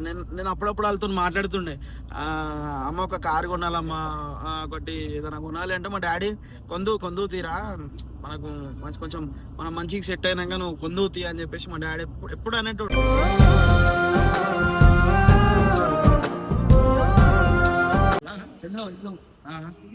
నేను అప్పుడప్పుడు వాళ్ళతో మాట్లాడుతుండే, అమ్మ ఒక కారు కొనాలమ్మా, ఒకటి ఏదైనా కొనాలి అంటే మా డాడీ కొందు తీరా, మనకు కొంచెం మనం మంచిగా సెట్ అయినాక నువ్వు కొందు తీ అని చెప్పేసి మా డాడీ ఎప్పుడు అనేటోడు.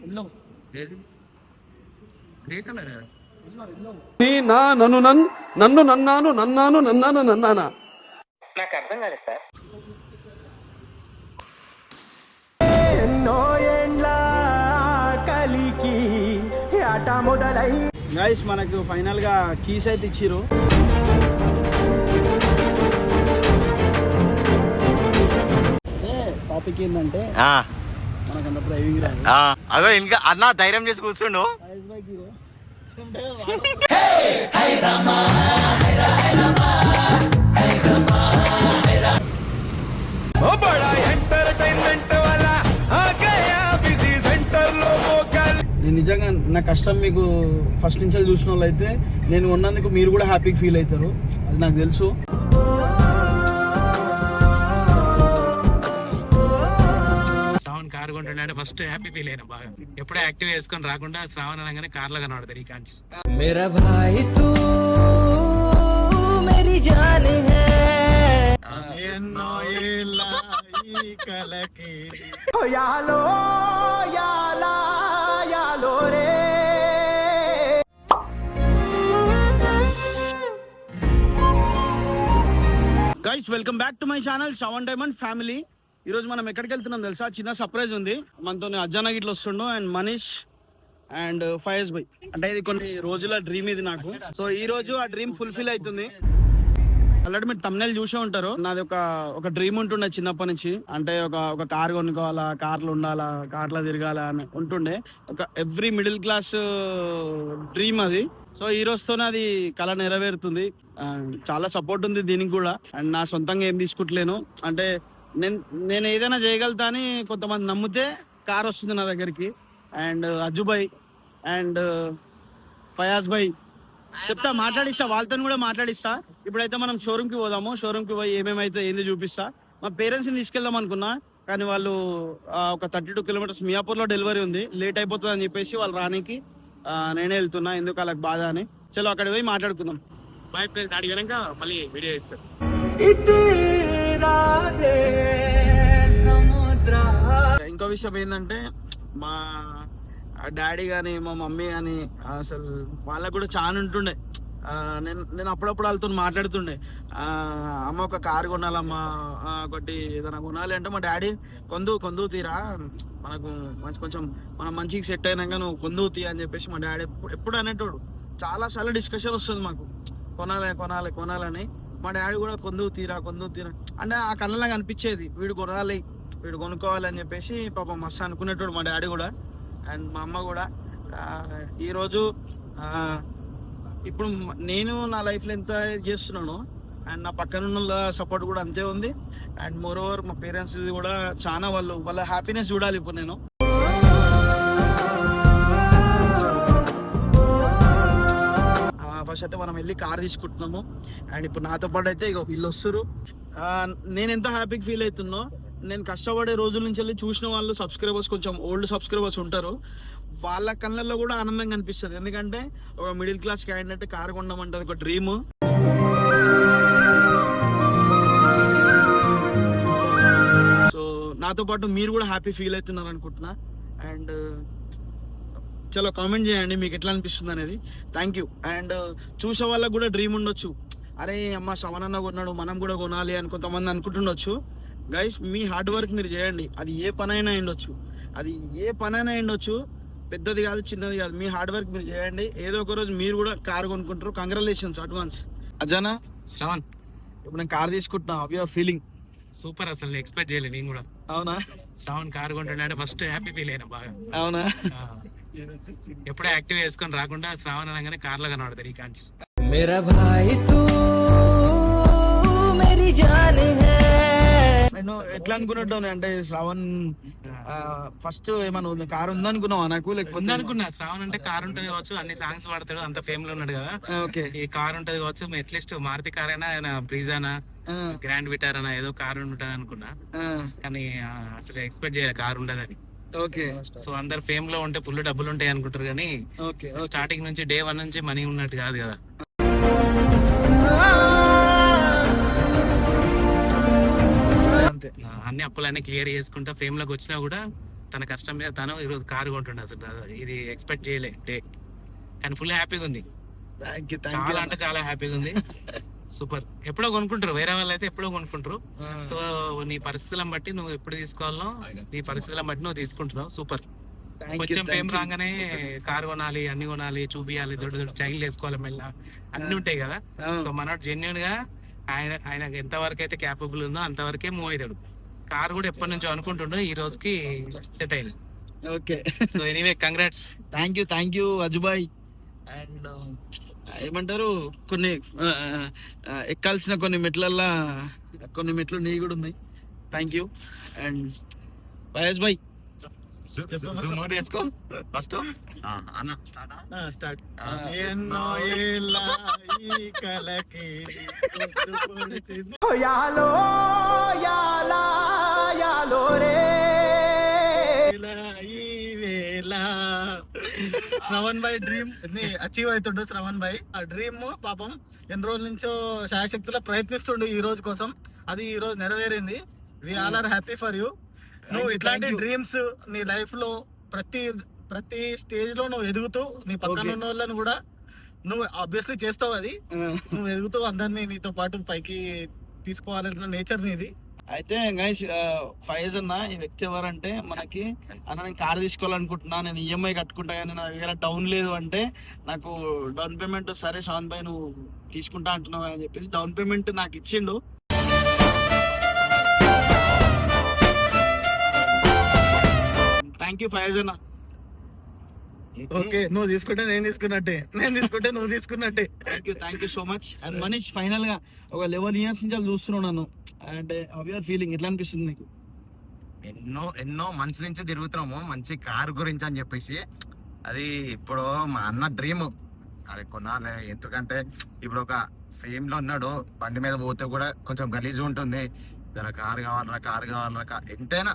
నన్ను నాకు అర్థం కాలేదు సార్. గైస్ మనకు ఫైనల్ గా కీస్ అయితే ఇచ్చిర్రు. టాపిక్ ఏంటంటే మనకంత డ్రైవింగ్ రాదు. అదో ఇంకా అన్న ధైర్యం చేసి కూర్చుండు. నేను నిజంగా నా కష్టం మీకు ఫస్ట్ నుంచి చూసిన వాళ్ళు అయితే నేను ఉన్నందుకు మీరు కూడా హ్యాపీగా ఫీల్ అవుతారు, అది నాకు తెలుసు. శ్రావణ్ కార్ కొంటున్నాడు, ఫస్ట్ హ్యాపీ ఫీల్ అయినా బాగా. ఎప్పుడూ యాక్టివ్ వేసుకొని రాకుండా శ్రావణ్ అనగానే కార్ లో కనబడతారు ఈ కాంచి. మేరా భాయ్ తూ మేరీ జాన్ హై. ఎన్నో ఏళ్ళ ఈ కలకి యాలో యాలా యాలో రే. Guys welcome back to my channel Shravan diamond family. ఈ రోజు మనం ఎక్కడికి వెళ్తున్నాం తెలుసా? చిన్న సర్ప్రైజ్ ఉంది. మనతో అజ్జానా గిట్ల వస్తుండు అండ్ మనీష్ అండ్ ఫయజ్ భాయ్. అంటే ఇది కొన్ని రోజుల డ్రీమ్ ఇది నాకు. సో ఈ రోజు ఆ డ్రీమ్ ఫుల్ఫిల్ అవుతుంది. ఆల్రెడీ మీరు తమ్నెల్ చూసే ఉంటారు. నాది ఒక డ్రీమ్ ఉంటుండే చిన్నప్పటి నుంచి. అంటే ఒక కార్ కొనుక్కోవాలా, కార్లు ఉండాలా, కార్లో తిరగాల అని ఉంటుండే. ఒక ఎవ్రీ మిడిల్ క్లాస్ డ్రీమ్ అది. సో ఈ రోజుతోనే అది కళ నెరవేరుతుంది. చాలా సపోర్ట్ ఉంది దీనికి కూడా. అండ్ నా సొంతంగా ఏం తీసుకుంటలేను. అంటే నేను ఏదైనా చేయగలుగుతా అని కొంతమంది నమ్మితే కార్ వస్తుంది నా దగ్గరికి. అండ్ అజ్జుబాయ్ అండ్ ఫయాజ్ భాయ్ చెప్తా, మాట్లాడిస్తా, వాళ్ళతో కూడా మాట్లాడిస్తా. ఇప్పుడైతే మనం షోరూమ్కి పోదాము. షోరూమ్కి పోయి ఏమేమైతే ఏంది చూపిస్తా. మా పేరెంట్స్ని తీసుకెళ్దాం అనుకున్నా, కానీ వాళ్ళు ఒక 32 కిలోమీటర్స్ మియాపూర్లో డెలివరీ ఉంది, లేట్ అయిపోతుంది అని చెప్పేసి వాళ్ళు రానికి నేనే వెళ్తున్నా. ఎందుకు వాళ్ళకి బాధ అని. చలో అక్కడికి పోయి మాట్లాడుకుందాం. బాయ్ ఫ్రెండ్స్, అడిగాక మళ్ళీ వీడియో ఇస్తారు. ఇంకో విషయం ఏంటంటే, మా డాడీ కానీ మా మమ్మీ కానీ అసలు వాళ్ళకు కూడా చాలా ఉంటుండే. నేను అప్పుడప్పుడు వాళ్ళతో మాట్లాడుతుండే, అమ్మ ఒక కారు కొనాలమ్మా, ఒకటి ఏదైనా కొనాలి అంటే మా డాడీ కొందు తీరా, మనకు కొంచెం మనం మంచిగా సెట్ అయినాక నువ్వు కొందు తీ అని చెప్పేసి మా డాడీ ఎప్పుడు అనేటోడు. చాలాసార్లు డిస్కషన్ వస్తుంది మాకు, కొనాలని. మా డాడీ కూడా కొందు తీరా అంటే ఆ కళ్ళలాగా అనిపించేది, వీడు కొనుక్కోవాలి అని చెప్పేసి పాపం మస్తు అనుకునేటోడు మా డాడీ కూడా అండ్ మా అమ్మ కూడా. ఈరోజు ఇప్పుడు నేను నా లైఫ్లో ఎంత చేస్తున్నాను అండ్ నా పక్కన ఉన్న సపోర్ట్ కూడా అంతే ఉంది. అండ్ మోర్ ఓవర్ మా పేరెంట్స్ కూడా చాలా, వాళ్ళ హ్యాపీనెస్ చూడాలి ఇప్పుడు నేను. ఫస్ట్ అయితే మనం వెళ్ళి కార్ తీసుకుంటున్నాము. అండ్ ఇప్పుడు నాతో పాటు అయితే ఇక వీళ్ళు వస్తారు. నేను ఎంత హ్యాపీగా ఫీల్ అవుతున్నో, నేను కష్టపడే రోజుల నుంచి వెళ్ళి చూసిన వాళ్ళు సబ్స్క్రైబర్స్, కొంచెం ఓల్డ్ సబ్స్క్రైబర్స్ ఉంటారు, వాళ్ళ కళ్ళల్లో కూడా ఆనందంగా అనిపిస్తుంది. ఎందుకంటే ఒక మిడిల్ క్లాస్ క్యాండిడేట్ కారు కొనమంటే ఒక డ్రీమ్. సో నాతో పాటు మీరు కూడా హ్యాపీ ఫీల్ అవుతున్నారు అనుకుంటున్నా. అండ్ చలో కామెంట్ చేయండి మీకు ఎట్లా అనిపిస్తుంది అనేది. Thank you. అండ్ చూసే వాళ్ళకు కూడా డ్రీమ్ ఉండొచ్చు, అరే అమ్మ శ్రవణ్ అన్న కొన్నాడు మనం కూడా కొనాలి అని కొంతమంది అనుకుంటుండొచ్చు. గైస్, మీ హార్డ్ వర్క్ మీరు చేయండి. అది ఏ పనైనా అయ్యుండొచ్చు, పెద్దది కాదు చిన్నది కాదు. మీ హార్డ్ వర్క్ మీరు చేయండి, ఏదో ఒక రోజు మీరు కూడా కార్ కొనుక్కుంటారు. Congratulations advance. అజ్జానా, శ్రావణ్, ఇప్పుడు నేను కార్ తీసుకుంటున్నా, how you are feeling? Super, అసలు ఎక్స్పెక్ట్ చేయలేదు నేను కూడా. అవునా? శ్రావణ్ కార్ కొంటున్నాడు, ఫస్ట్ హ్యాపీ ఫీల్ అయినా బాగా. అవునా? ఎప్పుడూ యాక్టివ్ వేసుకొని రాకుండా శ్రావణ్ అనగానే కార్ లో కనబడతారు ఈ కాంచి. మేరా భాయ్ తూ మేరీ జాన్ హై. ఎట్లా అనుకున్నట్టు అంటే శ్రావణ్ ఫస్ట్ ఏమన్నా కారు ఉందనుకున్నావా నాకు లేకపోతే అనుకున్నా శ్రావణ్ అంటే కార్ ఉంటది కావచ్చు, అన్ని సాంగ్స్ పాడతాడు, అంత ఫేమ్ లో ఉన్నాడు కదా. ఓకే ఈ కార్ ఉంటది కావచ్చు, అట్లీస్ట్ మారుతి కార్ అయినా బ్రీజానా గ్రాండ్ విటార్ అనా ఏదో కార్ ఉంటది అనుకున్నా. కానీ అసలు ఎక్స్పెక్ట్ చేయాలి కార్ ఉండదని. ఓకే సో అందరు ఫేమ్ లో ఉంటే ఫుల్ డబ్బులు ఉంటాయి అనుకుంటారు, కానీ ఓకే స్టార్టింగ్ నుంచి డే 1 నుంచి మనీ ఉన్నట్టు కాదు కదా. అంతే. అన్ని అప్పులన్నీ క్లియర్ చేసుకుంటా ఫేమ్ లోకి వచ్చినా కూడా తన కష్టం మీద తను ఈరోజు కారు కొంటుండే. అసలు ఇది ఎక్స్పెక్ట్ చేయలే డే, కానీ ఫుల్ హ్యాపీగా ఉంది. థ్యాంక్ యూ చాలా అంటే చాలా హ్యాపీగా ఉంది. సూపర్. ఎప్పుడో కొనుక్కుంటారు, వేరే వాళ్ళు అయితే ఎప్పుడో కొనుక్కుంటారు. సో నీ పరిస్థితులను బట్టి నువ్వు ఎప్పుడు తీసుకోవాలో నీ పరిస్థితులను బట్టి నువ్వు తీసుకుంటున్నావు. సూపర్. కొంచెం ఫేమ్ రాగానే కార్ కొనాలి, అన్ని కొనాలి, చూపియాలి, దొడ్డు దొడ్డు చైల్డ్ వేసుకోవాలి, మెల్ల అన్ని ఉంటాయి కదా. సో మనోడు జెన్యున్ గా ఆయన ఎంత వరకు అయితే క్యాపబుల్ ఉందో అంతవరకే మూవ్ అవుతాడు. కార్ కూడా ఎప్పటి నుంచో అనుకుంటుండో ఈ రోజుకి సెట్ అయింది. Okay so anyway congrats. Thank you Ajubhai. And ఏమంటారు, కొన్ని ఎక్కాల్సిన కొన్ని మెట్లు నీ కూడా ఉన్నాయి. Thank you. And Payesh bhai వేసుకో ఫస్ట్ అన్న స్టార్ట్. ఎన్నో ఏళ్ళ ఈ కలకి యాలో యాలా యాలో రే ఈ వేళ శ్రవణ్ భాయ్ డ్రీమ్ అచీవ్ అవుతుండు. శ్రవణ్ భాయ్ ఆ డ్రీమ్ పాపం ఎన్ని రోజుల నుంచో శాయశక్తిలో ప్రయత్నిస్తుండు ఈ రోజు కోసం. అది ఈ రోజు నెరవేరింది. We all are happy for you. నువ్వు ఇట్లాంటి డ్రీమ్స్ నీ లైఫ్ లో ప్రతి స్టేజ్ లో నువ్వు ఎదుగుతూ నీ పక్కన ఉన్న వాళ్ళని కూడా నువ్వు ఆబ్వియస్లీ చేస్తావు. అది నువ్వు ఎదుగుతూ అందరినీ నీతో పాటు పైకి తీసుకోవాలన్న నేచర్ నీది. అయితే గైస్ ఫైజ్ అన్న ఈ వ్యక్తి ఎవరంటే మనకి అన్న నేను కార్ తీసుకోవాలనుకుంటున్నా, నేను ఈఎంఐ కట్టుకుంటా కానీ నా దగ్గర డౌన్ లేదు అంటే నాకు డౌన్ పేమెంట్ సరే శ్రవణ్ భాయ్ నువ్వు తీసుకుంటా అంటున్నావు అని చెప్పేసి డౌన్ పేమెంట్ నాకు ఇచ్చిండు. థ్యాంక్ యూ ఫైజ్ అన్న. ఓకే, నువ్వు తీసుకుంటే నేను తీసుకున్నట్టే, నేను తీసుకుంటే నువ్వు తీసుకున్నట్టే. Thank you so much. And Manish final గా ఒక 11 years నుంచి చూస్తున్నాను నన్ను, అంటే హౌ యు ఆర్ ఫీలింగ్, ఎట్లా అనిపిస్తుంది నీకు? ఎన్నో మంత్స్ నుంచి తిరుగుతున్నాము మంచి కారు గురించి అని చెప్పేసి. అది ఇప్పుడు మా అన్న డ్రీమ్ అది కొనాలి. ఎందుకంటే ఇప్పుడు ఒక ఫేమ్ లో ఉన్నాడు, బండి మీద పోతే కూడా కొంచెం గలీజ్ ఉంటుంది. కారు కావాలరా ఎంతైనా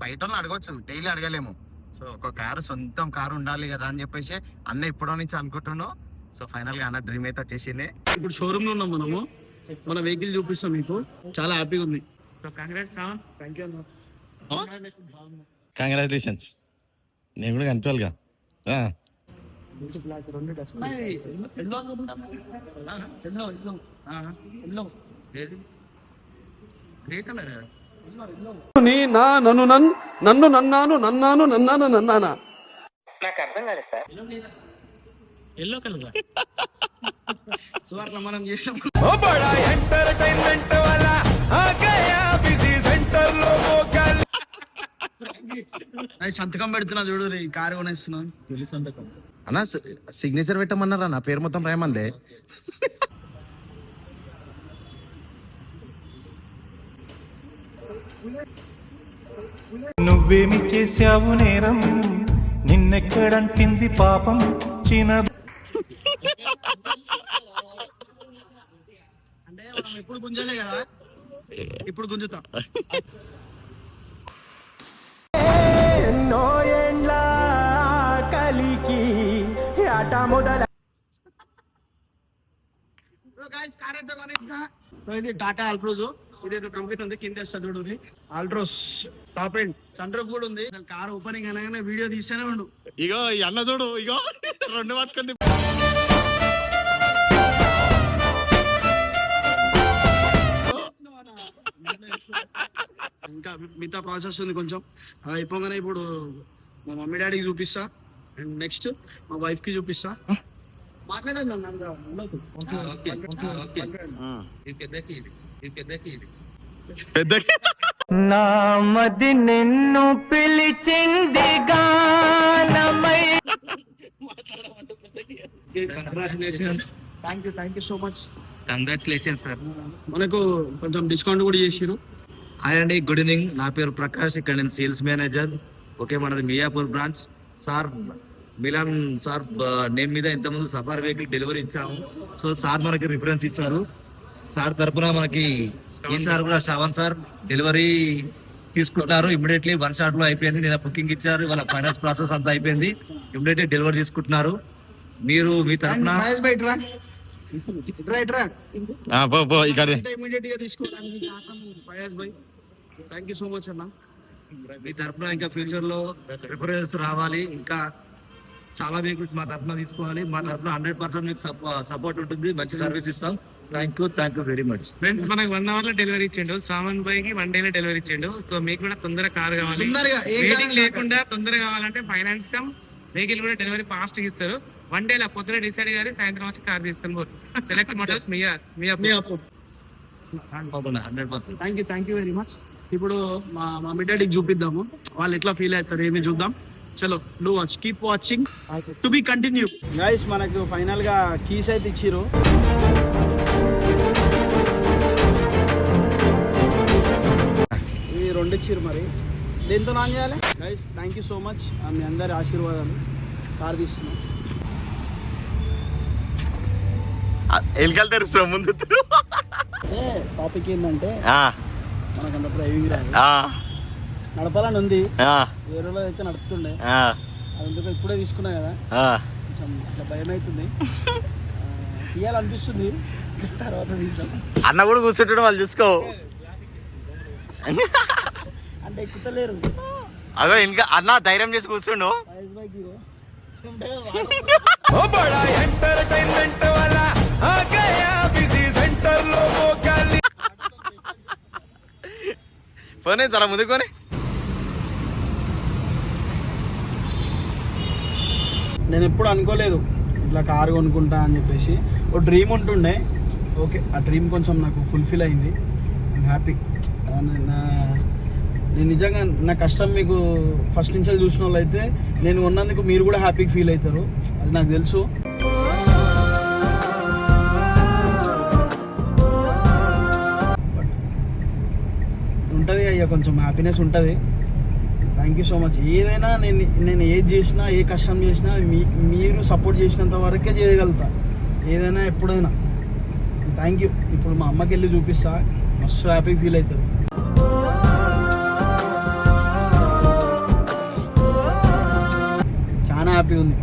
బయట అడగవచ్చు, డైలీ అడగలేము. సో ఒక కారు, సొంతం కారు ఉండాలి కదా అని చెప్పేసి అన్న ఇప్పుడో నుంచి అనుకుంటున్నాం. సో ఫైనల్ గా అన్న డ్రీమ్ అయితే వచ్చేసింది. ఇప్పుడు షోరూమ్ లో ఉన్నాం మనము, మన వెహికల్ చూపిస్తాం మీకు. చాలా హ్యాపీగా ఉంది. So congrats Shravan. Thank you అన్న. కంగ్రాచులేషన్స్. నేను కూడా కనిపించాలిగా. నన్నానా నాకు అర్థం కాలేదు సార్. ఎల్లో కలర్ సో అట్లా మనం చేసాం. ఎంటర్టైన్మెంట్ వాలా ఆ గయా బిజీ సెంటర్ లో సంతకం పెడుతున్నా చూడు, ఈ కారు కొనేస్తున్నాను. తొలి సంతకం అన్న సిగ్నేచర్ పెట్టమన్నారా? నా పేరు మొత్తం రాయమందే. నువ్వేమి చేశావు నేరం, నిన్నెక్కడంటింది పాపం చిన్న. అంటే మనం ఎప్పుడు గుంజలే కదా, ఇప్పుడు గుంజుతాం. ఎన్నో ఏండ్ల కలికి ఆట మొదల. కార్ అయితే కొనేసిన. సో ఇది టాటా ఆల్ట్రోజ్, ఇదేదో కంపెనీ ఉంది కింద చూడు, Altroz top end, sun roof కూడా ఉంది. కార్ ఓపెనింగ్ అనగానే వీడియో తీస్తూనే ఉండు. ఇగో ఈ అన్న చూడు, ఇగో రెండు పట్టుకుంది. ఇంకా మిగతా ప్రాసెస్ ఉంది కొంచెం, అది అయిపోగానే ఇప్పుడు మా మమ్మీ డాడీకి చూపిస్తా, అండ్ నెక్స్ట్ మా వైఫ్ కి చూపిస్తా. మాట్లాడండి నా మది నిన్ను పిలిచింది గానమై. Thank you so much. Congratulations sir. మనకు కొంచెం డిస్కౌంట్ కూడా చేసిరు. హాయ్ అండి, గుడ్ ఈవినింగ్. నా పేరు ప్రకాష్, ఇక్కడ నేను సేల్స్ మేనేజర్. ఓకే, మనది Miyapur branch. Sir Milan sir name మీద ఇంతకుముందు సఫారీ వెహికల్ డెలివరీ ఇచ్చాము. సో సార్ మనకి రిఫరెన్స్ ఇచ్చారు. సార్ తరపున మనకి ఈసారి కూడా శ్రవణ్ సార్ డెలివరీ తీసుకుంటున్నారు. ఇమ్మీడియట్లీ 1 షాట్ లో అయిపోయింది. నేను బుకింగ్ ఇచ్చారు, వాళ్ళ ఫైనాన్స్ ప్రాసెస్ అంతా అయిపోయింది. ఇమ్మీడియట్లీ డెలివరీ తీసుకుంటున్నారు. మీరు మీ తరపున ఇమీడియట్ గా తీసుకోవడానికి ఫయాజ్ భాయ్ థ్యాంక్ యూ సో మచ్ అన్న. మీ తరఫున ఇంకా ఫ్యూచర్ లో రిఫరెన్స్ రావాలి. ఇంకా చాలా వెహికల్స్ మా తరఫున తీసుకోవాలి. మా తరఫున 100% మీకు సపోర్ట్ ఉంటుంది. మంచి సర్వీస్ ఇస్తాం. Thank you very much. Friends, మనకు 1 hour లో డెలివరీ ఇచ్చిండు. శ్రావణ్ బాయ్ కి 1 day లో డెలివరీ ఇచ్చిండు. సో మీకు కూడా తొందరగా కార్ కావాలి, తొందరగా వెయిటింగ్ లేకుండా తొందరగా కావాలంటే ఫైనాన్స్ కమ్ వెహికల్ కూడా డెలివరీ ఫాస్ట్ ఇస్తారు. 1 day లో పొద్దున డిసైడ్ కానీ సాయంత్రం వచ్చి కార్ తీసుకొని పోరు. Select Motors Miyapur. 100%. Thank you very much. ఇప్పుడు మా మిడ్డాడికి చూపిద్దాము, వాళ్ళు ఎట్లా ఫీల్ అవుతారు ఏమి చూద్దాం. చలో do watch, keep watching to be continue. Guys, మనకు ఫైనల్ గా కీస్ అయితే ఇచ్చిరు. ఇవి 2 ఇచ్చిరు. మరి దేంతో ఆన్ చేయాలి? Guys, thank you so much, మీ అందరి ఆశీర్వాదాలు. కార్ తీస్తున్నాం. ఎల్కెళ్తారు ముందు టాపిక్ ఏంటంటే మనకు అంత డ్రైవింగ్ రాదు, నడపాలని ఉంది. వేరే రోజు అయితే నడుపుతుండే, అందుకు ఇప్పుడే తీసుకున్నా కదా, కొంచెం ఇట్లా భయం అవుతుంది. తీయాలనిపిస్తుంది, తర్వాత తీసాం. అన్న కూడా కూర్చుంటాడు, వాళ్ళు చూసుకో. అంటే ఎక్కుతలేరు. అగో ఇంకా అన్న ధైర్యం చేసి కూర్చుండు. ఫైజ్ బైక్ హీరో ओ बड़ा एंटरटेनमेंट वाला आ गया बिजी सेंटर लोगों का పోనీ జర ముందుకొని. నేను ఎప్పుడు అనుకోలేదు ఇట్లా కారు కొనుక్కుంటా అని చెప్పేసి. ఒక డ్రీమ్ ఉంటుండే. ఓకే, ఆ డ్రీమ్ కొంచెం నాకు ఫుల్ఫిల్ అయింది. I'm happy. నేను నిజంగా నా కష్టం మీకు ఫస్ట్ నుంచి చూసిన వాళ్ళు అయితే నేను ఉన్నందుకు మీరు కూడా హ్యాపీగా ఫీల్ అవుతారు, అది నాకు తెలుసు. ఉంటుంది అయ్యా, కొంచెం హ్యాపీనెస్ ఉంటుంది. Thank you so much. ఏదైనా నేను ఏది చేసినా, ఏ కష్టం చేసినా మీరు సపోర్ట్ చేసినంత వరకే చేయగలుగుతా, ఏదైనా ఎప్పుడైనా. Thank you. ఇప్పుడు మా అమ్మకి వెళ్ళి చూపిస్తా, మస్తు హ్యాపీగా ఫీల్ అవుతారు. చాలా హ్యాపీ ఉంది.